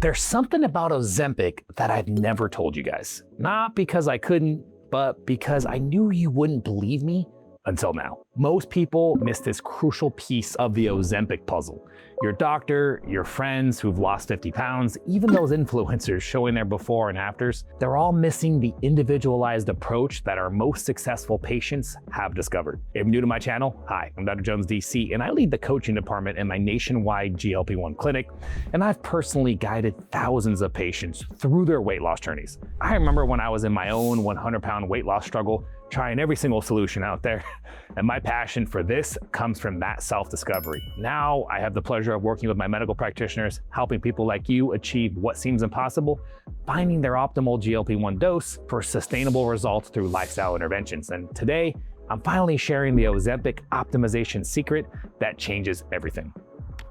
There's something about Ozempic that I've never told you guys. Not because I couldn't, but because I knew you wouldn't believe me until now. Most people miss this crucial piece of the Ozempic puzzle. Your doctor, your friends who've lost 50 pounds, even those influencers showing their before and afters, they're all missing the individualized approach that our most successful patients have discovered. If you're new to my channel, hi, I'm Dr. Jones DC, and I lead the coaching department in my nationwide GLP-1 clinic, and I've personally guided thousands of patients through their weight loss journeys. I remember when I was in my own 100-pound weight loss struggle, trying every single solution out there. And my passion for this comes from that self-discovery. Now I have the pleasure of working with my medical practitioners, helping people like you achieve what seems impossible, finding their optimal GLP-1 dose for sustainable results through lifestyle interventions. And today, I'm finally sharing the Ozempic optimization secret that changes everything.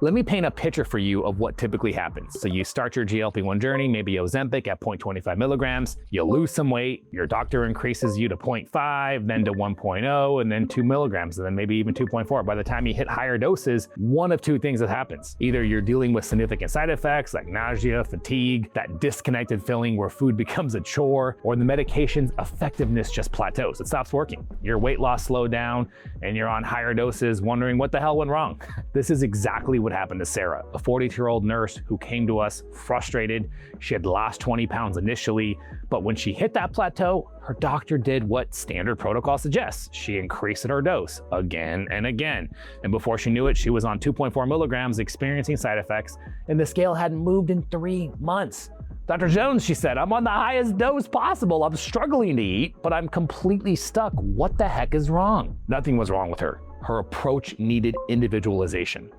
Let me paint a picture for you of what typically happens. So you start your GLP-1 journey, maybe Ozempic at 0.25 milligrams, you lose some weight, your doctor increases you to 0.5, then to 1.0, and then 2 milligrams, and then maybe even 2.4. By the time you hit higher doses, one of two things that happens. Either you're dealing with significant side effects like nausea, fatigue, that disconnected feeling where food becomes a chore, or the medication's effectiveness just plateaus. It stops working. Your weight loss slowed down, and you're on higher doses wondering what the hell went wrong. This is exactly what happened to Sarah, a 42-year-old nurse who came to us frustrated. She had lost 20 pounds initially, but when she hit that plateau, her doctor did what standard protocol suggests. She increased her dose again and again. And before she knew it, she was on 2.4 milligrams, experiencing side effects, and the scale hadn't moved in 3 months. Dr. Jones, she said, I'm on the highest dose possible. I'm struggling to eat, but I'm completely stuck. What the heck is wrong? Nothing was wrong with her. Her approach needed individualization.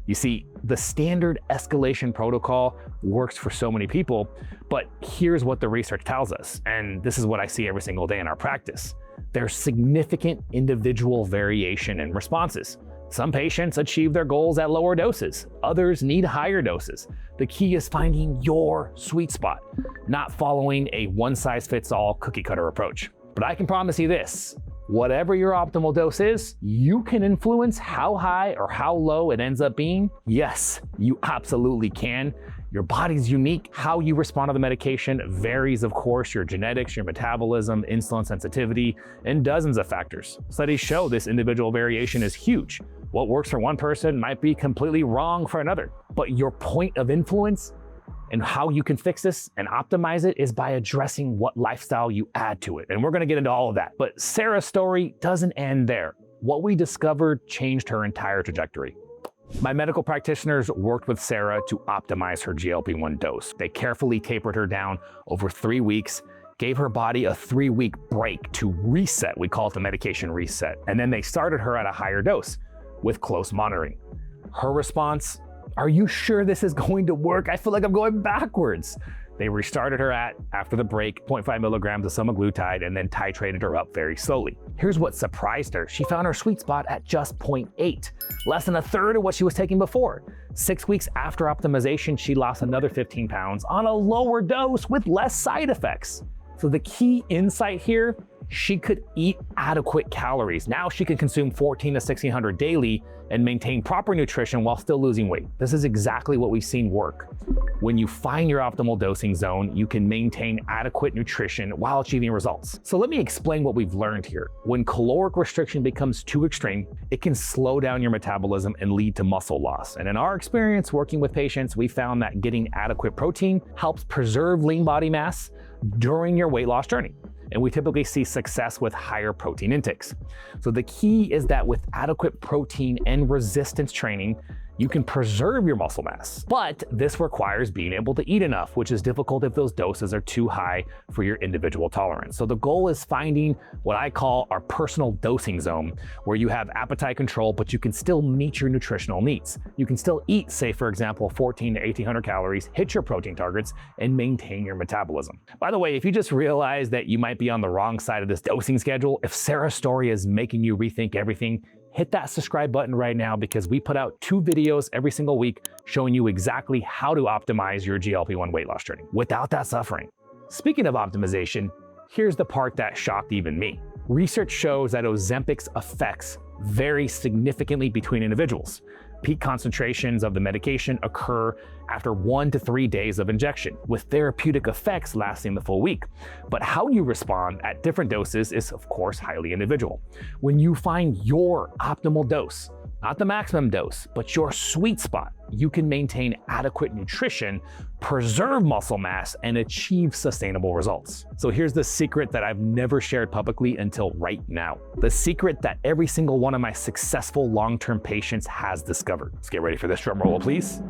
You see, the standard escalation protocol works for so many people, but here's what the research tells us, and this is what I see every single day in our practice. There's significant individual variation in responses. Some patients achieve their goals at lower doses, others need higher doses. The key is finding your sweet spot, not following a one-size-fits-all cookie-cutter approach. But I can promise you this, whatever your optimal dose is, you can influence how high or how low it ends up being. Yes, you absolutely can. Your body's unique. How you respond to the medication varies, of course, your genetics, your metabolism, insulin sensitivity, and dozens of factors. Studies show this individual variation is huge. What works for one person might be completely wrong for another. But your point of influence and how you can fix this and optimize it is by addressing what lifestyle you add to it. And we're gonna get into all of that. But Sarah's story doesn't end there. What we discovered changed her entire trajectory. My medical practitioners worked with Sarah to optimize her GLP-1 dose. They carefully tapered her down over 3 weeks, gave her body a 3-week break to reset. We call it the medication reset. And then they started her at a higher dose with close monitoring. Her response, are you sure this is going to work? I feel like I'm going backwards. They restarted her after the break, 0.5 milligrams of semaglutide, and then titrated her up very slowly. Here's what surprised her. She found her sweet spot at just 0.8, less than a third of what she was taking before. 6 weeks after optimization, she lost another 15 pounds on a lower dose with less side effects. So the key insight here, she could eat adequate calories. Now she can consume 1,400 to 1,600 daily and maintain proper nutrition while still losing weight. This is exactly what we've seen work. When you find your optimal dosing zone, you can maintain adequate nutrition while achieving results. So let me explain what we've learned here. When caloric restriction becomes too extreme, it can slow down your metabolism and lead to muscle loss. And in our experience working with patients, we found that getting adequate protein helps preserve lean body mass during your weight loss journey. And we typically see success with higher protein intakes. So the key is that with adequate protein and resistance training, you can preserve your muscle mass. But this requires being able to eat enough, which is difficult if those doses are too high for your individual tolerance. So the goal is finding what I call our personal dosing zone, where you have appetite control, but you can still meet your nutritional needs. You can still eat, say, for example, 1,400 to 1,800 calories, hit your protein targets, and maintain your metabolism. By the way, if you just realized that you might be on the wrong side of this dosing schedule, if Sarah's story is making you rethink everything, hit that subscribe button right now, because we put out 2 videos every single week showing you exactly how to optimize your GLP-1 weight loss journey without that suffering. Speaking of optimization, here's the part that shocked even me. Research shows that Ozempic's effects vary significantly between individuals. Peak concentrations of the medication occur after 1 to 3 days of injection, with therapeutic effects lasting the full week. But how you respond at different doses is, of course, highly individual. When you find your optimal dose, not the maximum dose, but your sweet spot, you can maintain adequate nutrition, preserve muscle mass, and achieve sustainable results. So here's the secret that I've never shared publicly until right now. The secret that every single one of my successful long-term patients has discovered. Let's get ready for this drum roll, please.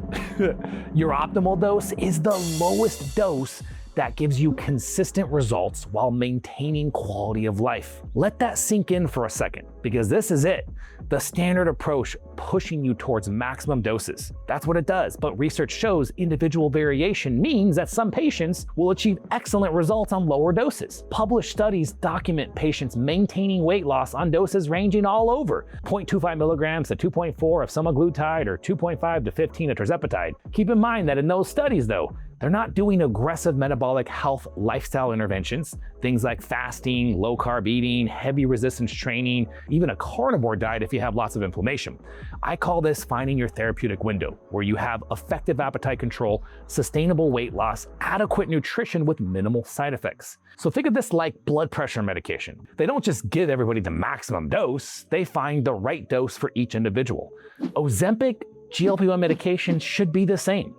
Your optimal dose is the lowest dose that gives you consistent results while maintaining quality of life. Let that sink in for a second, because this is it. The standard approach pushing you towards maximum doses. That's what it does, but research shows individual variation means that some patients will achieve excellent results on lower doses. Published studies document patients maintaining weight loss on doses ranging all over 0.25 milligrams to 2.4 of semaglutide or 2.5 to 15 of tirzepatide. Keep in mind that in those studies though, they're not doing aggressive metabolic health lifestyle interventions, things like fasting, low carb eating, heavy resistance training, even a carnivore diet if you have lots of inflammation. I call this finding your therapeutic window, where you have effective appetite control, sustainable weight loss, adequate nutrition with minimal side effects. So think of this like blood pressure medication. They don't just give everybody the maximum dose, they find the right dose for each individual. Ozempic, GLP-1 medication should be the same.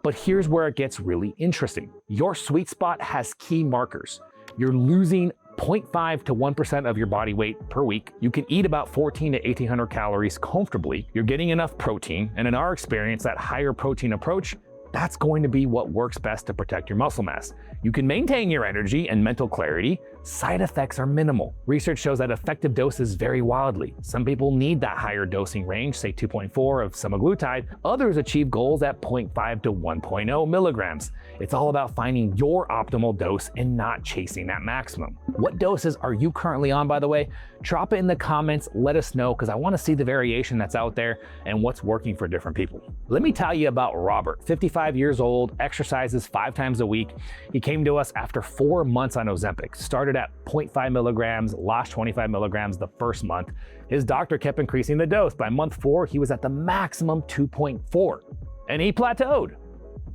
But here's where it gets really interesting. Your sweet spot has key markers. You're losing 0.5 to 1% of your body weight per week. You can eat about 14 to 1800 calories comfortably. You're getting enough protein, and in our experience, that higher protein approach, that's going to be what works best to protect your muscle mass. You can maintain your energy and mental clarity. Side effects are minimal. Research shows that effective doses vary wildly. Some people need that higher dosing range, say 2.4 of semaglutide. Others achieve goals at 0.5 to 1.0 milligrams. It's all about finding your optimal dose and not chasing that maximum. What doses are you currently on, by the way? Drop it in the comments, let us know, because I want to see the variation that's out there and what's working for different people. Let me tell you about Robert, 55 years old, exercises 5 times a week. He came to us after 4 months on Ozempic, started at 0.5 milligrams, lost 25 milligrams the first month. His doctor kept increasing the dose. By month 4, he was at the maximum 2.4, and he plateaued.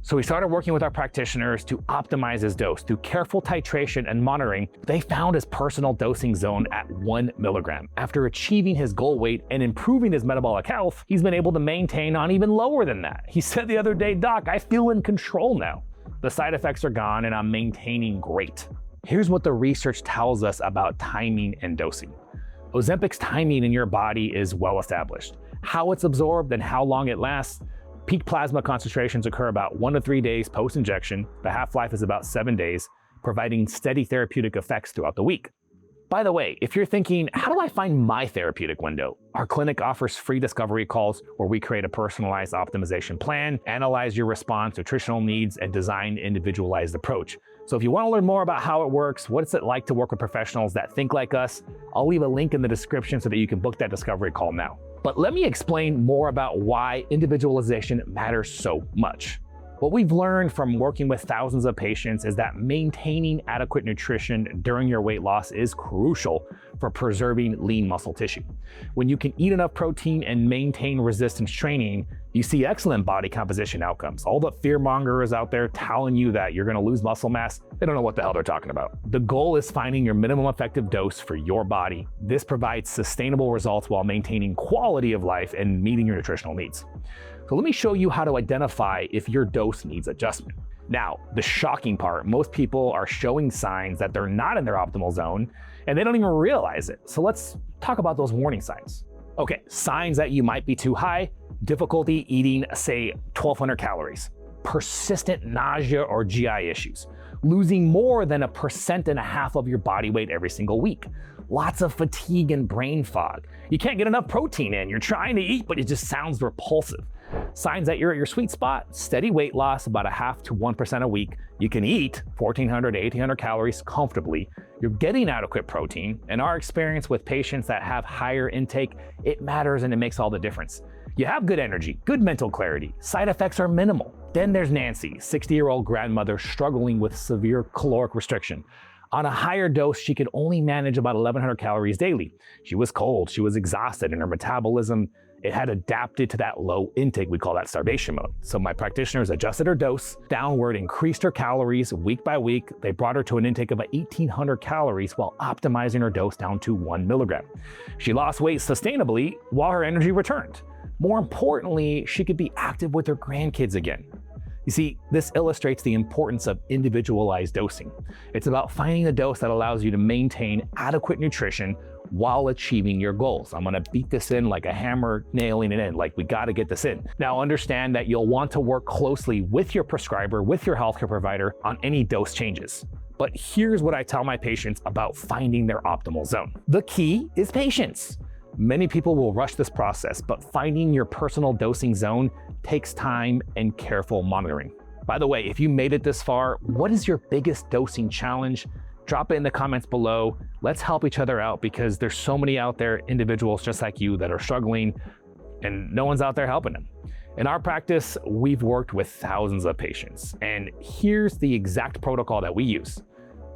So we started working with our practitioners to optimize his dose. Through careful titration and monitoring, they found his personal dosing zone at 1 milligram. After achieving his goal weight and improving his metabolic health, he's been able to maintain on even lower than that. He said the other day, "Doc, I feel in control now. The side effects are gone and I'm maintaining great." Here's what the research tells us about timing and dosing. Ozempic's timing in your body is well established. How it's absorbed and how long it lasts. Peak plasma concentrations occur about 1 to 3 days post-injection. The half-life is about 7 days, providing steady therapeutic effects throughout the week. By the way, if you're thinking, how do I find my therapeutic window? Our clinic offers free discovery calls where we create a personalized optimization plan, analyze your response, nutritional needs, and design an individualized approach. So if you want to learn more about how it works, what's it like to work with professionals that think like us, I'll leave a link in the description so that you can book that discovery call now. But let me explain more about why individualization matters so much. What we've learned from working with thousands of patients is that maintaining adequate nutrition during your weight loss is crucial for preserving lean muscle tissue. When you can eat enough protein and maintain resistance training, you see excellent body composition outcomes. All the fear mongers out there telling you that you're gonna lose muscle mass, they don't know what the hell they're talking about. The goal is finding your minimum effective dose for your body. This provides sustainable results while maintaining quality of life and meeting your nutritional needs. So let me show you how to identify if your dose needs adjustment. Now, the shocking part, most people are showing signs that they're not in their optimal zone and they don't even realize it. So let's talk about those warning signs. Okay, signs that you might be too high: difficulty eating, say, 1,200 calories, persistent nausea or GI issues, losing more than 1.5% of your body weight every single week, lots of fatigue and brain fog. You can't get enough protein in. You're trying to eat, but it just sounds repulsive. Signs that you're at your sweet spot: steady weight loss, about 0.5 to 1% a week. You can eat 1,400 to 1,800 calories comfortably. You're getting adequate protein. In our experience with patients that have higher intake, it matters and it makes all the difference. You have good energy, good mental clarity. Side effects are minimal. Then there's Nancy, 60-year-old grandmother struggling with severe caloric restriction. On a higher dose, she could only manage about 1,100 calories daily. She was cold, she was exhausted, and her metabolism, It had adapted to that low intake. We call that starvation mode. So my practitioners adjusted her dose downward, increased her calories week by week. They brought her to an intake of 1,800 calories while optimizing her dose down to 1 milligram. She lost weight sustainably while her energy returned. More importantly, she could be active with her grandkids again. You see, this illustrates the importance of individualized dosing. It's about finding a dose that allows you to maintain adequate nutrition while achieving your goals. I'm gonna beat this in like a hammer, nailing it in, like we gotta get this in. Now understand that you'll want to work closely with your prescriber, with your healthcare provider on any dose changes. But here's what I tell my patients about finding their optimal zone. The key is patience. Many people will rush this process, but finding your personal dosing zone takes time and careful monitoring. By the way, if you made it this far, what is your biggest dosing challenge? Drop it in the comments below. Let's help each other out because there's so many out there, individuals just like you that are struggling and no one's out there helping them. In our practice, we've worked with thousands of patients, and here's the exact protocol that we use.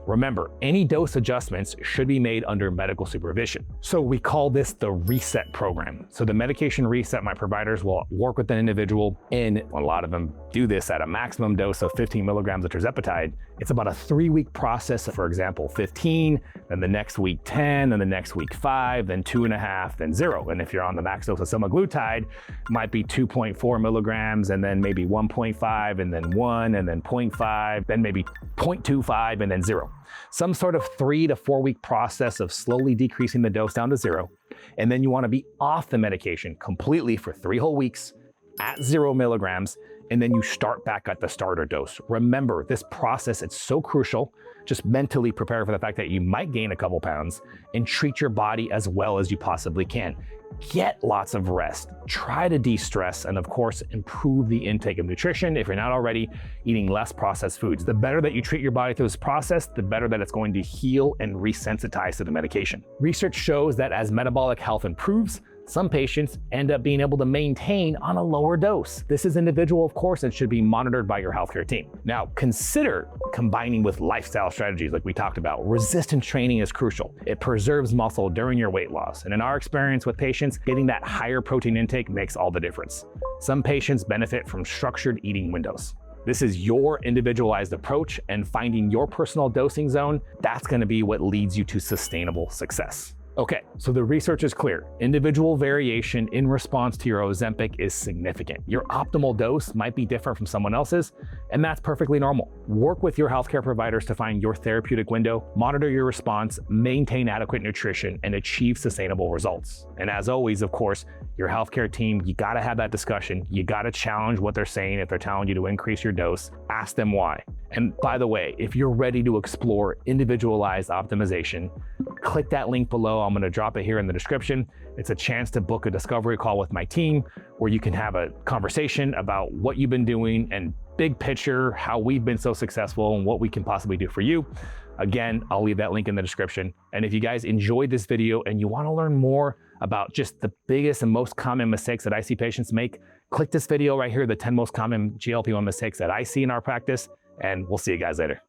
Remember, any dose adjustments should be made under medical supervision. So we call this the reset program. So the medication reset, my providers will work with an individual, and a lot of them do this at a maximum dose of 15 milligrams of tirzepatide. It's about a 3-week process. For example, 15, then the next week 10, then the next week 5, then 2.5, then 0. And if you're on the max dose of semaglutide, it might be 2.4 milligrams, and then maybe 1.5, and then 1, and then 0.5, then maybe 0.25, and then 0. Some sort of 3 to 4 week process of slowly decreasing the dose down to 0. And then you want to be off the medication completely for 3 whole weeks at 0 milligrams. And then you start back at the starter dose. Remember, this process, it's so crucial. Just mentally prepare for the fact that you might gain a couple pounds and treat your body as well as you possibly can. Get lots of rest, try to de-stress, and of course, improve the intake of nutrition if you're not already eating less processed foods. The better that you treat your body through this process, the better that it's going to heal and resensitize to the medication. Research shows that as metabolic health improves, some patients end up being able to maintain on a lower dose. This is individual, of course, and should be monitored by your healthcare team. Now, consider combining with lifestyle strategies like we talked about. Resistance training is crucial. It preserves muscle during your weight loss. And in our experience with patients, getting that higher protein intake makes all the difference. Some patients benefit from structured eating windows. This is your individualized approach, and finding your personal dosing zone, that's gonna be what leads you to sustainable success. Okay, so the research is clear. Individual variation in response to your Ozempic is significant. Your optimal dose might be different from someone else's, and that's perfectly normal. Work with your healthcare providers to find your therapeutic window, monitor your response, maintain adequate nutrition, and achieve sustainable results. And as always, of course, your healthcare team, you gotta have that discussion. You gotta challenge what they're saying. If they're telling you to increase your dose, ask them why. And by the way, if you're ready to explore individualized optimization, click that link below. I'm gonna drop it here in the description. It's a chance to book a discovery call with my team where you can have a conversation about what you've been doing and big picture, how we've been so successful and what we can possibly do for you. Again, I'll leave that link in the description. And if you guys enjoyed this video and you wanna learn more about just the biggest and most common mistakes that I see patients make, click this video right here, the 10 most common GLP-1 mistakes that I see in our practice, and we'll see you guys later.